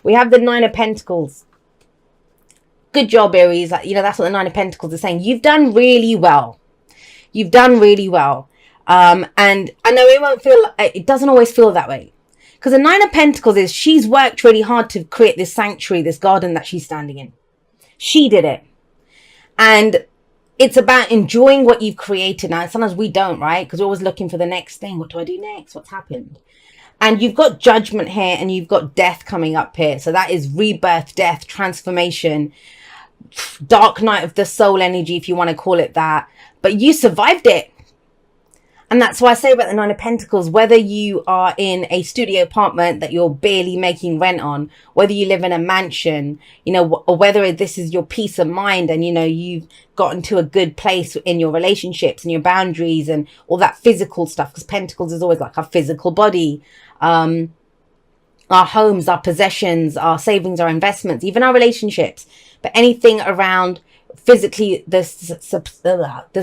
We have the Nine of Pentacles. Good job, Aries. Like, that's what the Nine of Pentacles is saying. You've done really well. You've done really well. And I know it doesn't always feel that way. Because the Nine of Pentacles is she's worked really hard to create this sanctuary, this garden that she's standing in. She did it. And it's about enjoying what you've created. Now, sometimes we don't, right? Because we're always looking for the next thing. What do I do next? What's happened? And you've got Judgment here and you've got Death coming up here. So that is rebirth, death, transformation, dark night of the soul energy, if you want to call it that. But you survived it. And that's why I say about the Nine of Pentacles, whether you are in a studio apartment that you're barely making rent on, whether you live in a mansion, or whether this is your peace of mind and, you've gotten to a good place in your relationships and your boundaries and all that physical stuff, because Pentacles is always like our physical body, our homes, our possessions, our savings, our investments, even our relationships, but anything around physically the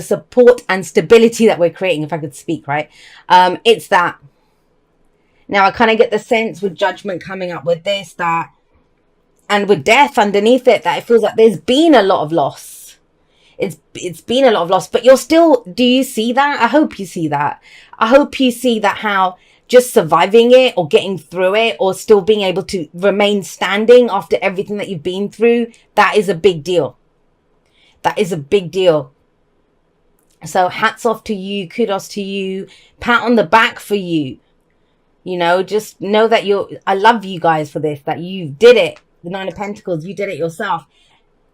support and stability that we're creating, if I could speak, right? It's that. Now I kind of get the sense with Judgment coming up with this, that, and with Death underneath it, that it feels like there's been a lot of loss. It's been a lot of loss, but you're still, do you see that? I hope you see that. I hope you see that, how just surviving it or getting through it or still being able to remain standing after everything that you've been through, that is a big deal. That is a big deal. So hats off to you. Kudos to you. Pat on the back for you. Just know that I love you guys for this, that you did it. The Nine of Pentacles, you did it yourself.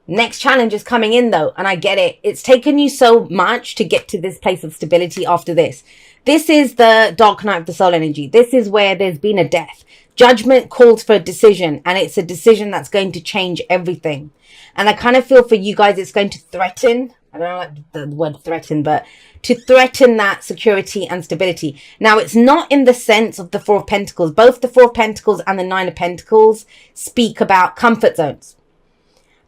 Next challenge is coming in though. And I get it. It's taken you so much to get to this place of stability after this. This is the dark night of the soul energy. This is where there's been a death. Judgment calls for a decision, and it's a decision that's going to change everything. And I kind of feel for you guys, it's going to threaten, I don't like the word threaten, but to threaten that security and stability. Now, it's not in the sense of the Four of Pentacles. Both the Four of Pentacles and the Nine of Pentacles speak about comfort zones.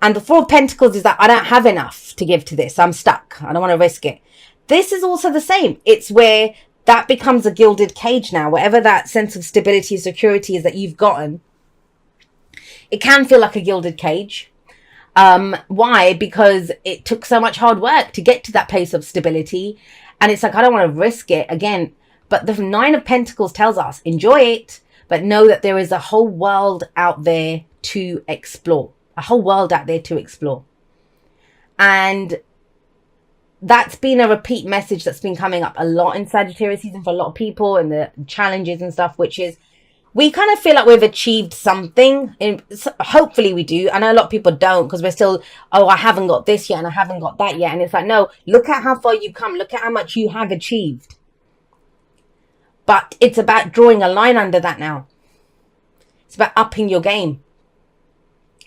And the Four of Pentacles is that I don't have enough to give to this. I'm stuck. I don't want to risk it. This is also the same. It's where that becomes a gilded cage now. Whatever that sense of stability and security is that you've gotten, it can feel like a gilded cage. Why? Because it took so much hard work to get to that place of stability. And it's like, I don't want to risk it again. But the Nine of Pentacles tells us, enjoy it, but know that there is a whole world out there to explore. A whole world out there to explore. And that's been a repeat message that's been coming up a lot in Sagittarius season for a lot of people, and the challenges and stuff, which is we kind of feel like we've achieved something. Hopefully we do. I know a lot of people don't, because we're still, I haven't got this yet and I haven't got that yet. And it's like, no, look at how far you've come. Look at how much you have achieved. But it's about drawing a line under that now. It's about upping your game.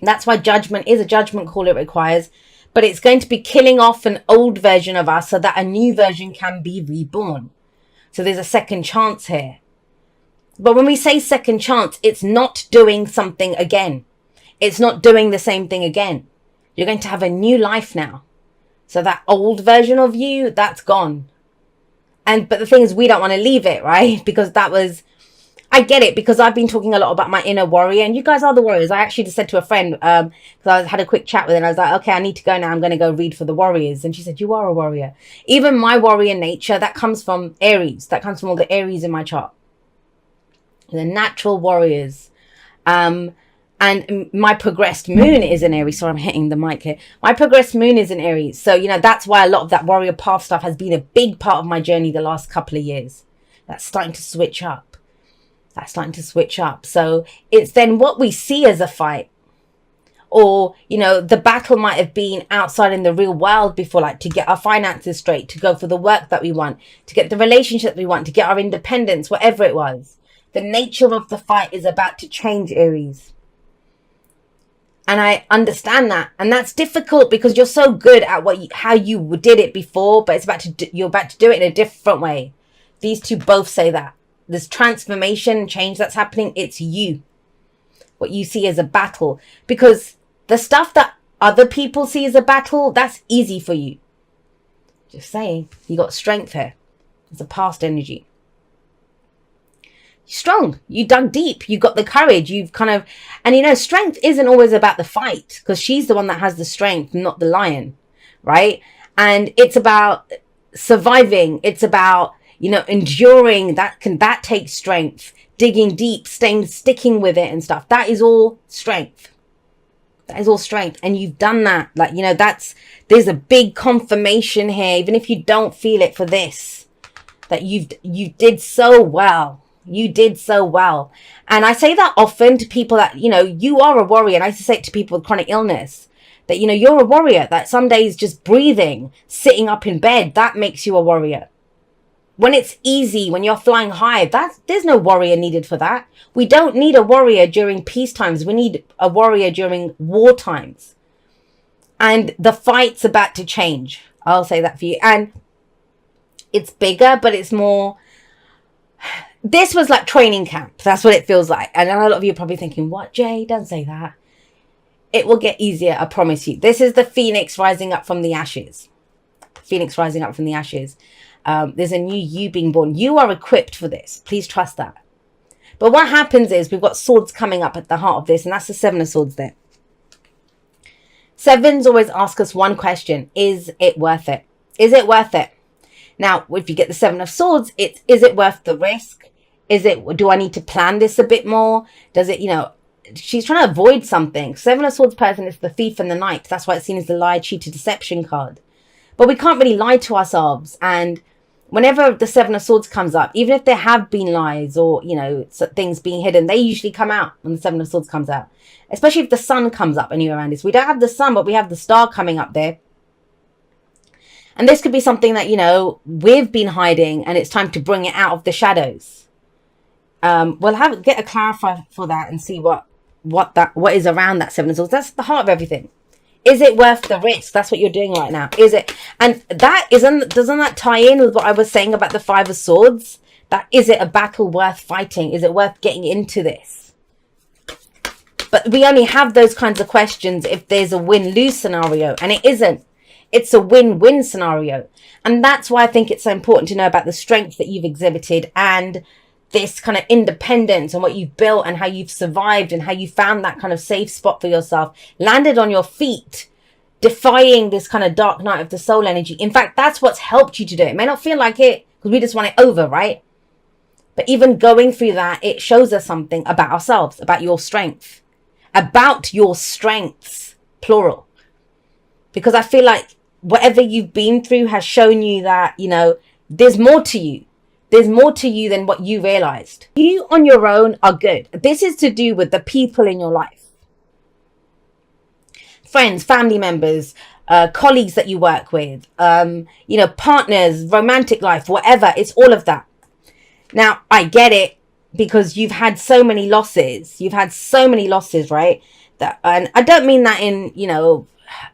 That's why Judgment is a judgment call it requires. But it's going to be killing off an old version of us so that a new version can be reborn. So there's a second chance here. But when we say second chance, it's not doing something again. It's not doing the same thing again. You're going to have a new life now. So that old version of you, that's gone. But the thing is, we don't want to leave it, right? Because that was, I get it, because I've been talking a lot about my inner warrior, and you guys are the warriors. I actually just said to a friend, because I had a quick chat with her, and I was like, okay, I need to go now. I'm going to go read for the warriors. And she said, you are a warrior. Even my warrior nature, that comes from Aries. That comes from all the Aries in my chart. The natural warriors. And my progressed moon is in Aries. Sorry, I'm hitting the mic here. My progressed moon is in Aries. So, that's why a lot of that warrior path stuff has been a big part of my journey the last couple of years. That's starting to switch up. So it's then what we see as a fight. Or, the battle might have been outside in the real world before, like to get our finances straight, to go for the work that we want, to get the relationship we want, to get our independence, whatever it was. The nature of the fight is about to change, Aries. And I understand that. And that's difficult because you're so good at how you did it before, but you're about to do it in a different way. These two both say that. This transformation, change that's happening, it's you. What you see as a battle. Because the stuff that other people see as a battle, that's easy for you. Just saying, you got strength here. It's a past energy. strong. You dug deep. You got the courage. You've kind of, and strength isn't always about the fight, because she's the one that has the strength, not the lion, right? And it's about surviving. It's about, enduring. That takes strength. Digging deep, sticking with it and stuff. That is all strength. That is all strength. And you've done that. Like, there's a big confirmation here, even if you don't feel it for this, that you did so well. You did so well. And I say that often to people that, you are a warrior. And I used to say it to people with chronic illness, that, you're a warrior, that some days just breathing, sitting up in bed, that makes you a warrior. When it's easy, when you're flying high, there's no warrior needed for that. We don't need a warrior during peace times. We need a warrior during war times. And the fight's about to change. I'll say that for you. And it's bigger, but it's more... This was like training camp. That's what it feels like. And a lot of you are probably thinking, what, Jay? Don't say that. It will get easier, I promise you. This is the phoenix rising up from the ashes. Phoenix rising up from the ashes. There's a new you being born. You are equipped for this. Please trust that. But what happens is we've got swords coming up at the heart of this, and that's the Seven of Swords there. Sevens always ask us one question. Is it worth it? Is it worth it? Now, if you get the Seven of Swords, is it worth the risk? Do I need to plan this a bit more? Does it, she's trying to avoid something. Seven of Swords person is the thief and the knight. That's why it's seen as the lie, cheater, deception card. But we can't really lie to ourselves. And whenever the Seven of Swords comes up, even if there have been lies or, things being hidden, they usually come out when the Seven of Swords comes out. Especially if the sun comes up and you're around this. We don't have the sun, but we have the star coming up there. And this could be something that, we've been hiding, and it's time to bring it out of the shadows. We'll get a clarifier for that and see what is around that Seven of Swords. That's the heart of everything. Is it worth the risk? That's what you're doing right now. Is it? And doesn't that tie in with what I was saying about the Five of Swords? That is it a battle worth fighting? Is it worth getting into this? But we only have those kinds of questions if there's a win-lose scenario, and it isn't. It's a win-win scenario. And that's why I think it's so important to know about the strength that you've exhibited and this kind of independence and what you've built and how you've survived and how you found that kind of safe spot for yourself, landed on your feet, defying this kind of dark night of the soul energy. In fact, that's what's helped you to do it. It may not feel like it because we just want it over, right? But even going through that, it shows us something about ourselves, about your strength, about your strengths, plural. Because I feel like whatever you've been through has shown you that, there's more to you. There's more to you than what you realized. You on your own are good. This is to do with the people in your life. Friends, family members, colleagues that you work with, partners, romantic life, whatever. It's all of that. Now, I get it because you've had so many losses. You've had so many losses, right? And I don't mean that in,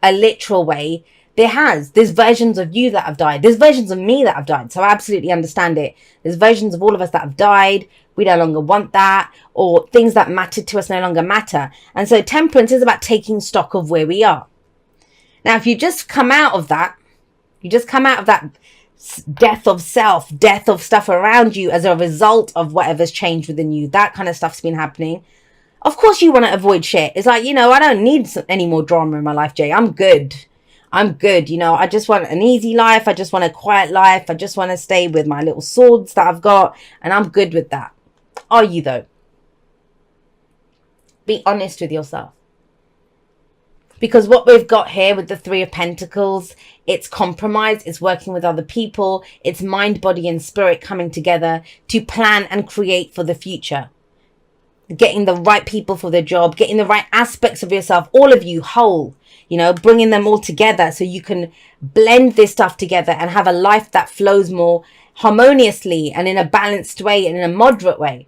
a literal way. There's versions of you that have died. There's versions of me that have died. So I absolutely understand it. There's versions of all of us that have died. We no longer want that, or things that mattered to us no longer matter. And so temperance is about taking stock of where we are. Now, if you just come out of that, death of self, death of stuff around you as a result of whatever's changed within you, that kind of stuff's been happening. Of course you want to avoid shit. It's like, I don't need any more drama in my life, Jay. I'm good. I just want an easy life. I just want a quiet life. I just want to stay with my little swords that I've got. And I'm good with that. Are you though? Be honest with yourself. Because what we've got here with the Three of Pentacles, it's compromise. It's working with other people. It's mind, body and spirit coming together to plan and create for the future. Getting the right people for the job, getting the right aspects of yourself, all of you whole, bringing them all together so you can blend this stuff together and have a life that flows more harmoniously and in a balanced way and in a moderate way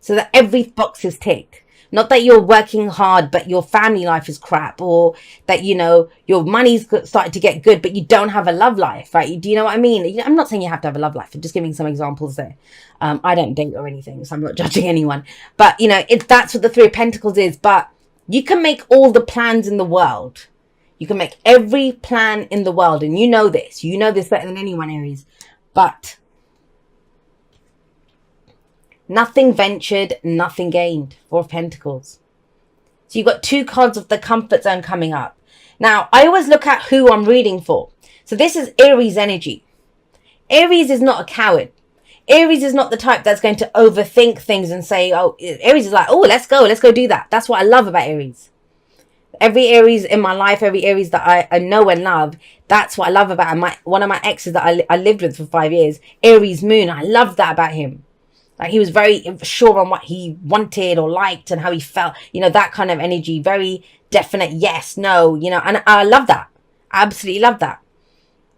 so that every box is ticked. Not that you're working hard, but your family life is crap, or that, your money's started to get good, but you don't have a love life, right? Do you know what I mean? I'm not saying you have to have a love life. I'm just giving some examples there. I don't date or anything, so I'm not judging anyone. But, that's what the Three of Pentacles is. But you can make all the plans in the world. You can make every plan in the world. And you know this. You know this better than anyone, Aries. But Nothing ventured, nothing gained. Four of Pentacles. So you've got 2 cards of the comfort zone coming up. Now, I always look at who I'm reading for. So this is Aries energy. Aries is not a coward. Aries is not the type that's going to overthink things and say, oh, Aries is like, oh, let's go do that. That's what I love about Aries. Every Aries in my life, every Aries that I know and love, that's what I love about him. One of my exes that I lived with for 5 years, Aries moon, I loved that about him. Like, he was very sure on what he wanted or liked and how he felt, you know, that kind of energy, very definite yes, no, you know, and I love that. I absolutely love that.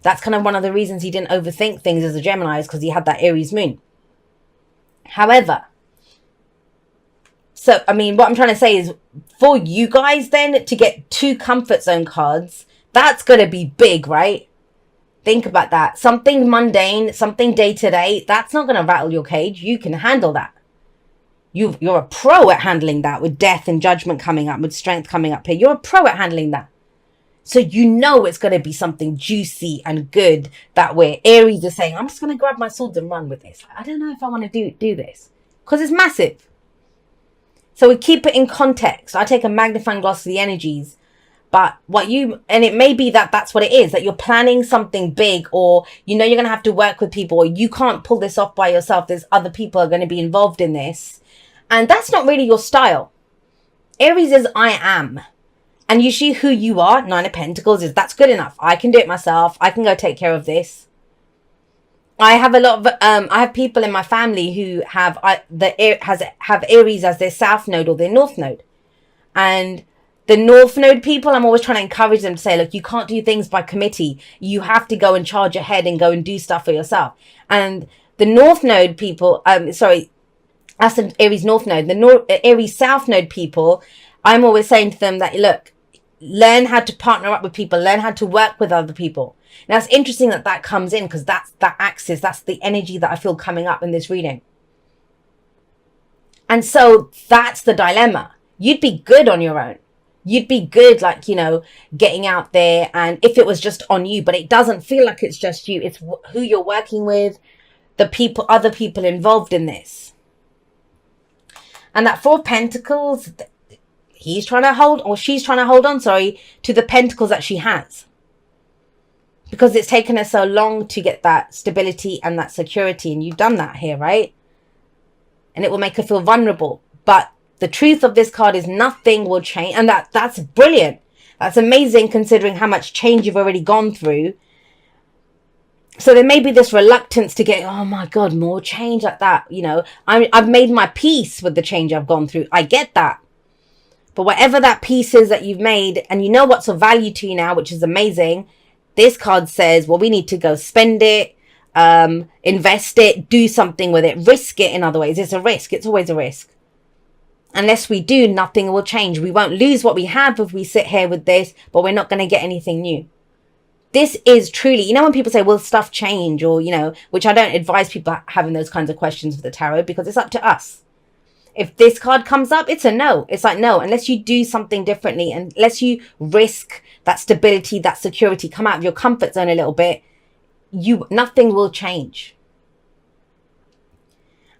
That's kind of one of the reasons he didn't overthink things as a Gemini, is because he had that Aries moon. However, so, I mean, what I'm trying to say is, for you guys then to get 2 comfort zone cards, that's going to be big, right? Think about that. Something mundane, something day-to-day, that's not going to rattle your cage. You can handle that. You're a pro at handling that, with death and judgment coming up, with strength coming up here. You're a pro at handling that. So you know it's going to be something juicy and good, that way Aries is saying, I'm just going to grab my sword and run with this. I don't know if I want to do this, because it's massive. So we keep it in context. I take a magnifying glass to the energies. But and it may be that that's what it is, that you're planning something big, or you know you're going to have to work with people, or you can't pull this off by yourself. There's other people are going to be involved in this. And that's not really your style. Aries is I am. And usually who you are, 9 of Pentacles, is that's good enough. I can do it myself. I can go take care of this. I have a lot of I have people in my family who have Aries as their south node or their north node. And the north node people, I'm always trying to encourage them to say, look, you can't do things by committee. You have to go and charge ahead and go and do stuff for yourself. And the north node people, that's the Aries north node. The Aries south node people, I'm always saying to them that, look, learn how to partner up with people, learn how to work with other people. Now, it's interesting that comes in, because that's that axis, that's the energy that I feel coming up in this reading. And so that's the dilemma. You'd be good on your own. You'd be good, like, you know, getting out there, and if it was just on you, but it doesn't feel like it's just you. It's who you're working with, the people, other people involved in this. And that 4 of Pentacles, he's trying to hold, or she's trying to hold on, to the pentacles that she has. Because it's taken her so long to get that stability and that security, and you've done that here, right? And it will make her feel vulnerable. But the truth of this card is nothing will change. And that's brilliant. That's amazing, considering how much change you've already gone through. So there may be this reluctance to get, oh my God, more change like that. You know, I've made my peace with the change I've gone through. I get that. But whatever that piece is that you've made, and you know what's of value to you now, which is amazing. This card says, well, we need to go spend it, invest it, do something with it, risk it. In other ways, it's a risk. It's always a risk. Unless we do, nothing will change. We won't lose what we have if we sit here with this, but we're not going to get anything new. This is truly, you know, when people say, will stuff change? Or, you know, which I don't advise people having those kinds of questions for the tarot, because it's up to us. If this card comes up, it's a no. It's like, no, unless you do something differently, and unless you risk that stability, that security, come out of your comfort zone a little bit, nothing will change.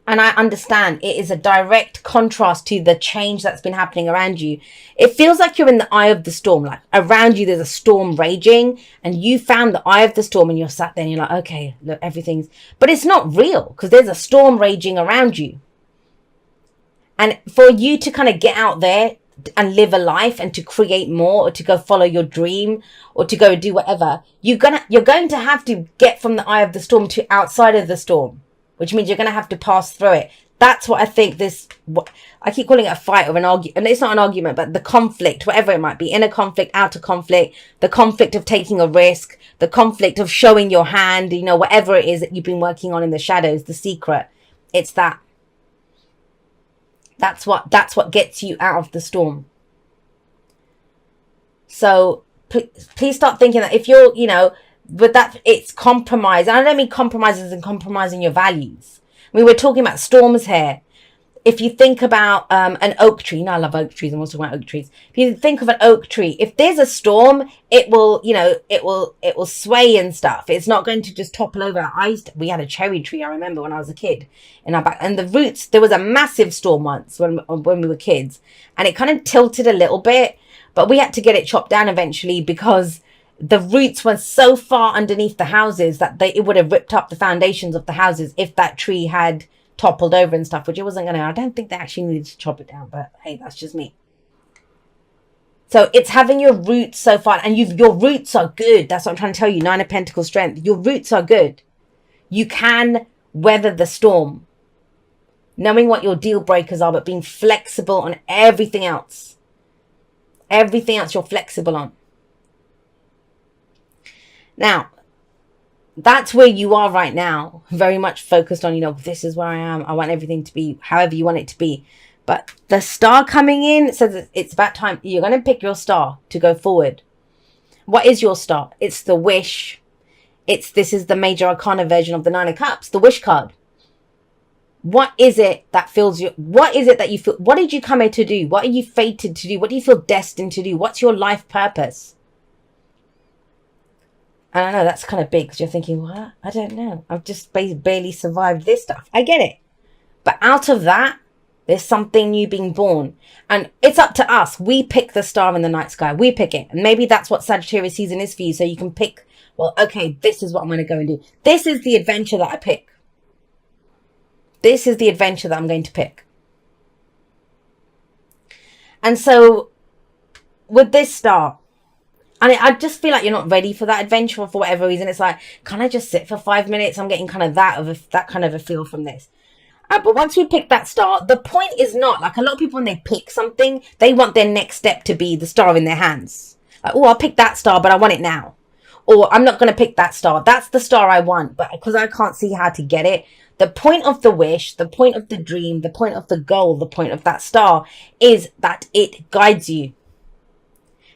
And I understand it is a direct contrast to the change that's been happening around you. It feels like you're in the eye of the storm. Like around you, there's a storm raging, and you found the eye of the storm, and you're sat there and you're like, okay, look, everything's, but it's not real, because there's a storm raging around you. And for you to kind of get out there and live a life, and to create more, or to go follow your dream, or to go do whatever, you're going to have to get from the eye of the storm to outside of the storm, which means you're going to have to pass through it. That's what I think I keep calling it a fight or an argument. And it's not an argument, but the conflict, whatever it might be, inner conflict, outer conflict, the conflict of taking a risk, the conflict of showing your hand, you know, whatever it is that you've been working on in the shadows, the secret. It's that. That's what gets you out of the storm. So please start thinking that if you're, you know, but that it's compromise. And I don't mean compromises and compromising your values. I mean, we're talking about storms here. if you think about an oak tree, I love oak trees. I'm also talking about oak trees. If you think of an oak tree, if there's a storm, it will, it will sway and stuff. It's not going to just topple over. We had a cherry tree, I remember when I was a kid in our back, and the roots, there was a massive storm once when we were kids, and it kind of tilted a little bit, but we had to get it chopped down eventually because the roots were so far underneath the houses that it would have ripped up the foundations of the houses if that tree had toppled over and stuff, which it wasn't going to. I don't think they actually needed to chop it down, but hey, that's just me. So it's having your roots so far, and your roots are good. That's what I'm trying to tell you. 9 of Pentacles strength. Your roots are good. You can weather the storm. Knowing what your deal breakers are, but being flexible on everything else. Everything else you're flexible on. Now, that's where you are right now. Very much focused on, this is where I am. I want everything to be however you want it to be. But the star coming in says it's about time. You're going to pick your star to go forward. What is your star? It's the wish. This is the major arcana version of the 9 of Cups, the wish card. What is it that fills you? What is it that you feel? What did you come here to do? What are you fated to do? What do you feel destined to do? What's your life purpose? And I know that's kind of big because you're thinking, what? I don't know. I've just barely survived this stuff. I get it. But out of that, there's something new being born. And it's up to us. We pick the star in the night sky. We pick it. And maybe that's what Sagittarius season is for you. So you can pick, well, okay, this is what I'm going to go and do. This is the adventure that I pick. This is the adventure that I'm going to pick. And so with this star, and I just feel like you're not ready for that adventure for whatever reason. It's like, can I just sit for 5 minutes? I'm getting kind of that kind of a feel from this. But once we pick that star, the point is not, like a lot of people when they pick something, they want their next step to be the star in their hands. Like, oh, I'll pick that star, but I want it now. Or I'm not going to pick that star. That's the star I want, but because I can't see how to get it. The point of the wish, the point of the dream, the point of the goal, the point of that star is that it guides you.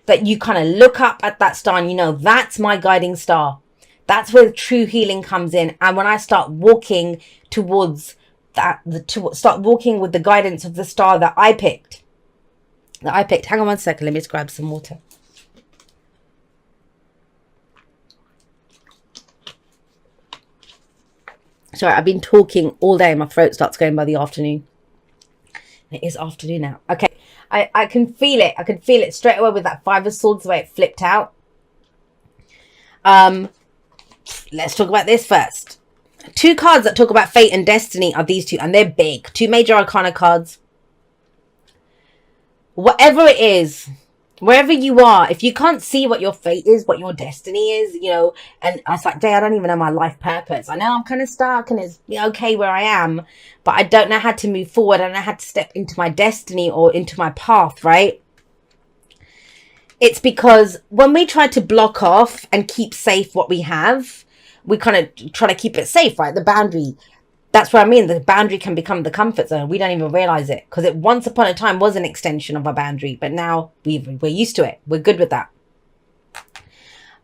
That you kind of look up at that star and that's my guiding star. That's where true healing comes in. And when I start walking towards that, start walking with the guidance of the star that I picked. Hang on one second. Let me just grab some water. Sorry, I've been talking all day. My throat starts going by the afternoon. It is afternoon now. Okay. I can feel it. I can feel it straight away with that 5 of Swords, the way it flipped out. Let's talk about this first. 2 cards that talk about fate and destiny are these 2, and they're big. 2 major arcana cards. Whatever it is, wherever you are, if you can't see what your fate is, what your destiny is, and I was like, I don't even know my life purpose. I know I'm kind of stuck and it's okay where I am, but I don't know how to move forward. I don't know how to step into my destiny or into my path, right? It's because when we try to block off and keep safe what we have, we kind of try to keep it safe, right? The boundary. That's what I mean. The boundary can become the comfort zone. We don't even realize it because it once upon a time was an extension of our boundary, but now we're used to it. We're good with that.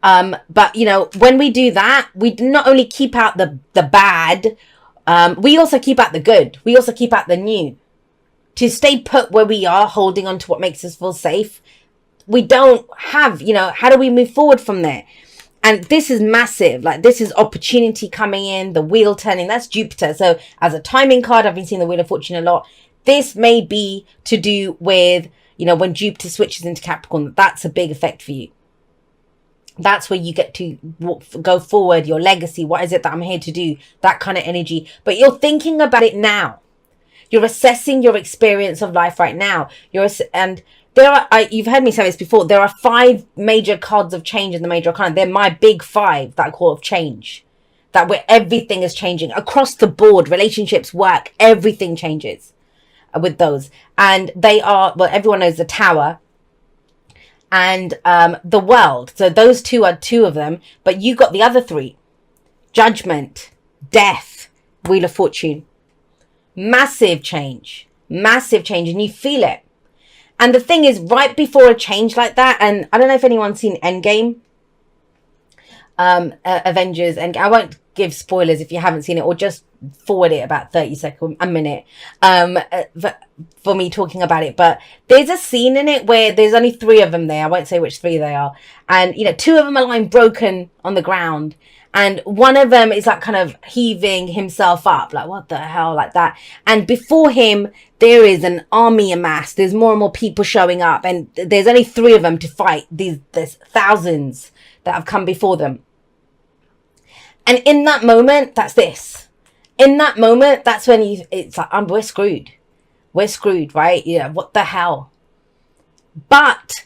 But when we do that, we not only keep out the bad, we also keep out the good. We also keep out the new. To stay put where we are, holding on to what makes us feel safe, we don't have, how do we move forward from there? And this is massive. Like, this is opportunity coming in, the wheel turning. That's Jupiter. So as a timing card, I've been seeing the Wheel of Fortune a lot. This may be to do with, when Jupiter switches into Capricorn. That's a big effect for you. That's where you get to go forward, your legacy. What is it that I'm here to do? That kind of energy. But you're thinking about it now. You're assessing your experience of life right now. You've heard me say this before. There are 5 major cards of change in the major arcana. They're my big 5 that I call of change. That where everything is changing across the board. Relationships, work, everything changes with those. And they are, well, everyone knows the Tower and the World. So those 2 are 2 of them. But you got the other 3. Judgment, Death, Wheel of Fortune. Massive change. Massive change. And you feel it. And the thing is, right before a change like that, and I don't know if anyone's seen Endgame, Avengers, and I won't give spoilers if you haven't seen it, or just forward it about 30 seconds, a minute, for me talking about it. But there's a scene in it where there's only 3 of them there. I won't say which 3 they are. And, you know, 2 of them are lying broken on the ground. And one of them is like kind of heaving himself up, like, what the hell, like that. And before him, there is an army amassed. There's more and more people showing up. And there's only 3 of them to fight there's thousands that have come before them. And in that moment, that's this. In that moment, that's when it's like, we're screwed. We're screwed, right? Yeah, what the hell? But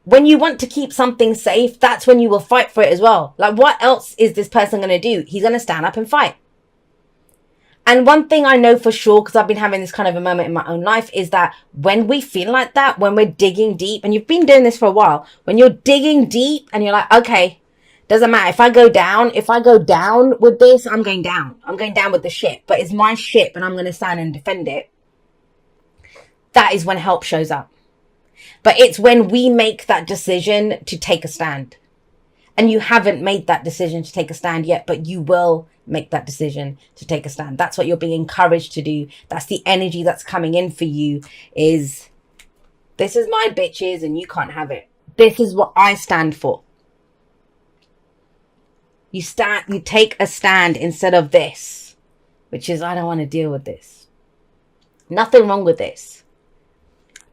when you want to keep something safe, that's when you will fight for it as well. Like, what else is this person going to do? He's going to stand up and fight. And one thing I know for sure, because I've been having this kind of a moment in my own life, is that when we feel like that, when we're digging deep, and you've been doing this for a while, when you're digging deep and you're like, okay, doesn't matter. If I go down with this, I'm going down. I'm going down with the ship. But it's my ship and I'm going to stand and defend it. That is when help shows up. But it's when we make that decision to take a stand. And you haven't made that decision to take a stand yet, but you will make that decision to take a stand. That's what you're being encouraged to do. That's the energy that's coming in for you, is this is my bitches and you can't have it. This is what I stand for. You take a stand instead of this, which is, I don't want to deal with this. Nothing wrong with this.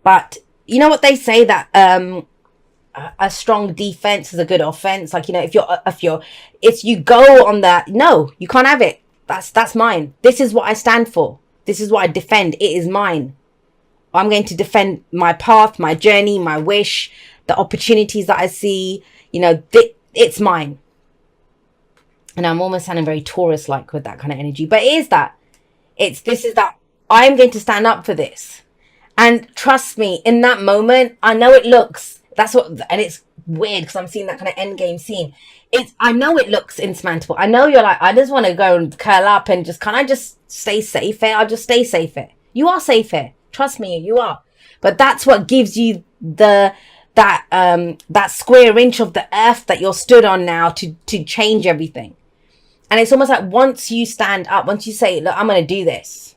But you know what they say, that a strong defense is a good offense. Like, you know, if you go on that, no, you can't have it. That's mine. This is what I stand for. This is what I defend. It is mine. I'm going to defend my path, my journey, my wish, the opportunities that I see. You know, it's mine. And I'm almost sounding very Taurus-like with that kind of energy. But it is that. This is that I'm going to stand up for this. And trust me, in that moment, I know it looks, and it's weird because I'm seeing that kind of end game scene. I know it looks insurmountable. I know you're like, I just want to go and curl up and can I just stay safe here? I'll just stay safe here. You are safe here. Trust me, you are. But that's what gives you that square inch of the earth that you're stood on now to change everything. And it's almost like once you stand up, once you say, look, I'm going to do this.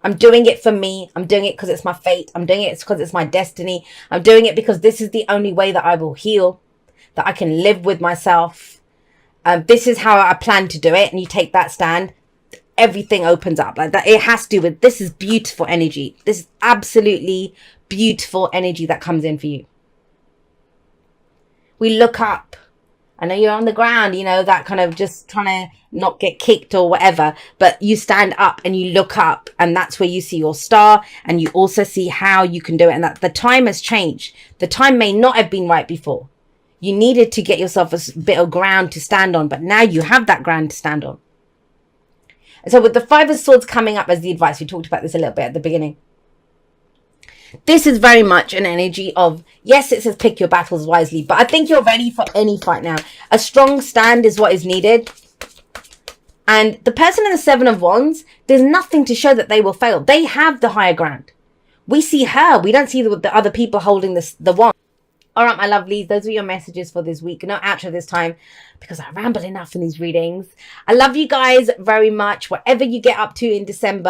I'm doing it for me. I'm doing it because it's my fate. I'm doing it because it's my destiny. I'm doing it because this is the only way that I will heal, that I can live with myself. This is how I plan to do it. And you take that stand, everything opens up like that. It has to do with, this is beautiful energy. This is absolutely beautiful energy that comes in for you. We look up. I know you're on the ground, you know, that kind of just trying to not get kicked or whatever, but you stand up and you look up, and that's where you see your star, and you also see how you can do it. And that the time has changed. The time may not have been right before. You needed to get yourself a bit of ground to stand on, but now you have that ground to stand on. And so with the 5 of Swords coming up as the advice, we talked about this a little bit at the beginning. This is very much an energy of, yes, it says pick your battles wisely, but I think you're ready for any fight now. A strong stand is what is needed. And the person in the 7 of Wands, there's nothing to show that they will fail. They have the higher ground. We see her. We don't see the other people holding the wand. All right, my lovelies, those were your messages for this week. No outro this time because I ramble enough in these readings. I love you guys very much. Whatever you get up to in December,